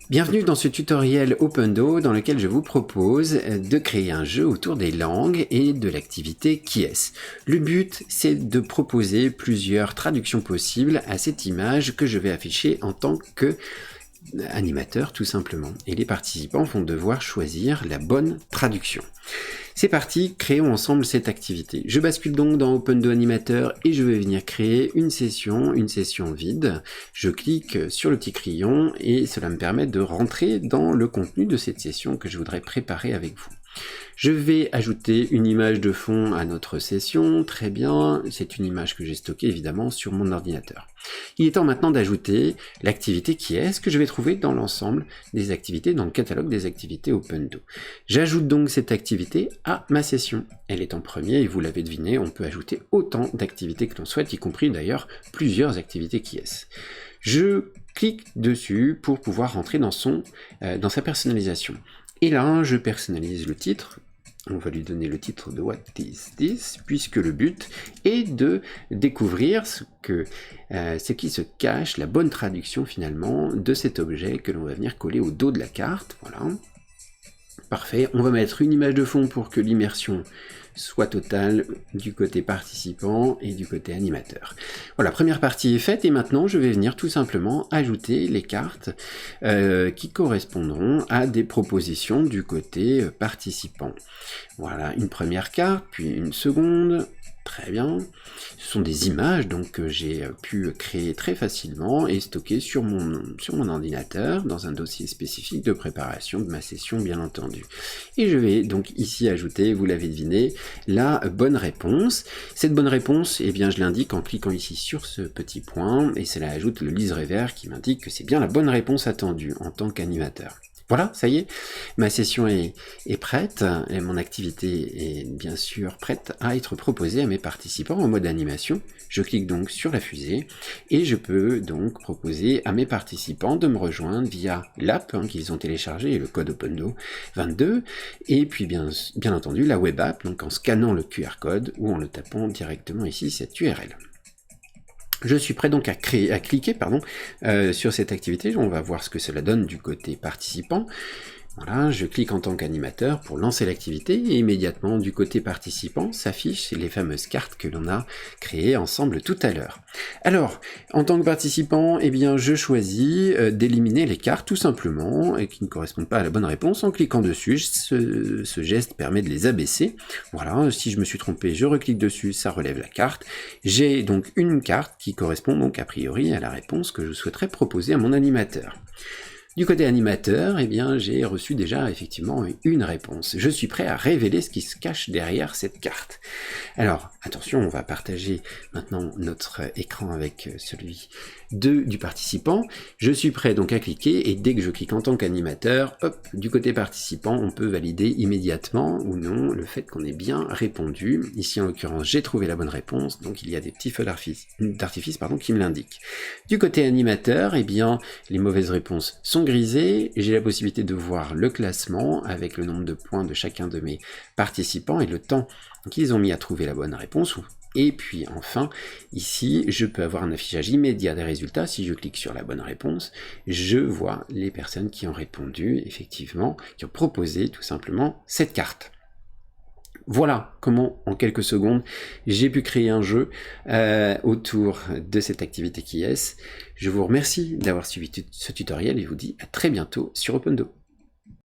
Bienvenue dans ce tutoriel Opendo dans lequel je vous propose de créer un jeu autour des langues et de l'activité qui est-ce. Le but, c'est de proposer plusieurs traductions possibles à cette image que je vais afficher en tant que animateur tout simplement. Et les participants vont devoir choisir la bonne traduction. C'est parti, créons ensemble cette activité. Je bascule donc dans Opendo Animateur et je vais venir créer une session vide. Je clique sur le petit crayon et cela me permet de rentrer dans le contenu de cette session que je voudrais préparer avec vous. Je vais ajouter une image de fond à notre session, très bien, c'est une image que j'ai stockée évidemment sur mon ordinateur. Il est temps maintenant d'ajouter l'activité qui est ce que je vais trouver dans l'ensemble des activités, dans le catalogue des activités Opendo. J'ajoute donc cette activité à ma session. Elle est en premier et vous l'avez deviné, on peut ajouter autant d'activités que l'on souhaite, y compris d'ailleurs plusieurs activités qui est. Je clique dessus pour pouvoir rentrer dans sa personnalisation. Et là, je personnalise le titre. On va lui donner le titre de What is this, puisque le but est de découvrir ce qui se cache, la bonne traduction finalement de cet objet que l'on va venir coller au dos de la carte. Voilà. Parfait. On va mettre une image de fond pour que l'immersion soit totale du côté participant et du côté animateur. Voilà, première partie est faite et maintenant je vais venir tout simplement ajouter les cartes qui correspondront à des propositions du côté participant. Voilà, une première carte, puis une seconde. Très bien. Ce sont des images donc que j'ai pu créer très facilement et stocker sur mon ordinateur dans un dossier spécifique de préparation de ma session bien entendu. Et je vais donc ici ajouter, vous l'avez deviné, la bonne réponse. Cette bonne réponse, eh bien je l'indique en cliquant ici sur ce petit point et cela ajoute le liseré vert qui m'indique que c'est bien la bonne réponse attendue en tant qu'animateur. Voilà, ça y est, ma session est prête, et mon activité est bien sûr prête à être proposée à mes participants en mode animation. Je clique donc sur la fusée et je peux donc proposer à mes participants de me rejoindre via l'app qu'ils ont téléchargée et le code Opendo 22 et puis bien entendu la web app, donc en scannant le QR code ou en le tapant directement ici cette URL. Je suis prêt donc à cliquer sur cette activité. On va voir ce que cela donne du côté participant. Voilà, je clique en tant qu'animateur pour lancer l'activité et immédiatement du côté participant s'affichent les fameuses cartes que l'on a créées ensemble tout à l'heure. Alors, en tant que participant, eh bien, je choisis d'éliminer les cartes tout simplement et qui ne correspondent pas à la bonne réponse en cliquant dessus. Ce geste permet de les abaisser. Voilà, si je me suis trompé, je reclique dessus, ça relève la carte. J'ai donc une carte qui correspond donc a priori à la réponse que je souhaiterais proposer à mon animateur. Du côté animateur, eh bien, j'ai reçu déjà effectivement une réponse. Je suis prêt à révéler ce qui se cache derrière cette carte. Alors, attention, on va partager maintenant notre écran avec celui du participant. Je suis prêt donc à cliquer et dès que je clique en tant qu'animateur, hop, du côté participant, on peut valider immédiatement ou non le fait qu'on ait bien répondu. Ici, en l'occurrence, j'ai trouvé la bonne réponse, donc il y a des petits feux d'artifice qui me l'indiquent. Du côté animateur, eh bien, les mauvaises réponses sont grisées. J'ai la possibilité de voir le classement avec le nombre de points de chacun de mes participants et le temps qu'ils ont mis à trouver la bonne réponse. Et puis enfin, ici, je peux avoir un affichage immédiat des résultats. Si je clique sur la bonne réponse, je vois les personnes qui ont répondu, effectivement, qui ont proposé tout simplement cette carte. Voilà comment, en quelques secondes, j'ai pu créer un jeu autour de cette activité qui est. Je vous remercie d'avoir suivi ce tutoriel et vous dis à très bientôt sur Opendo.